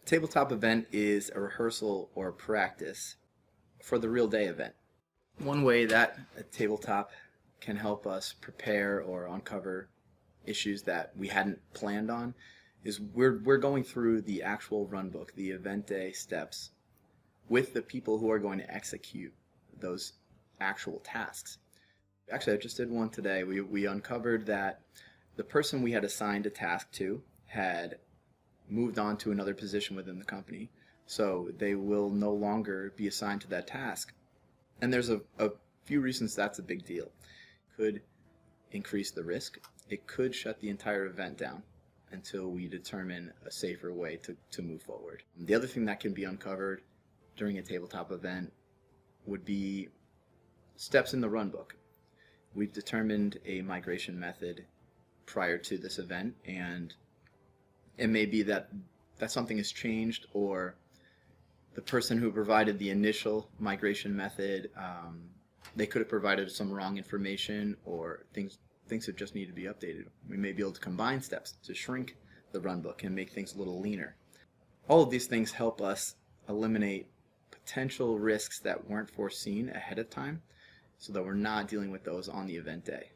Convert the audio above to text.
Tabletop event is a rehearsal or practice for the real day event. One way that a tabletop can help us prepare or uncover issues that we hadn't planned on is we're going through the actual run book, the event day steps, with the people who are going to execute those actual tasks. Actually, I just did one today. We uncovered that the person we had assigned a task to had moved on to another position within the company, so they will no longer be assigned to that task. And there's a few reasons that's a big deal. It could increase the risk. It could shut the entire event down until we determine a safer way to move forward. The other thing that can be uncovered during a tabletop event would be steps in the run book. We've determined a migration method prior to this event, and it may be that something has changed, or the person who provided the initial migration method, they could have provided some wrong information, or things that just need to be updated. We may be able to combine steps to shrink the run book and make things a little leaner. All of these things help us eliminate potential risks that weren't foreseen ahead of time, so that we're not dealing with those on the event day.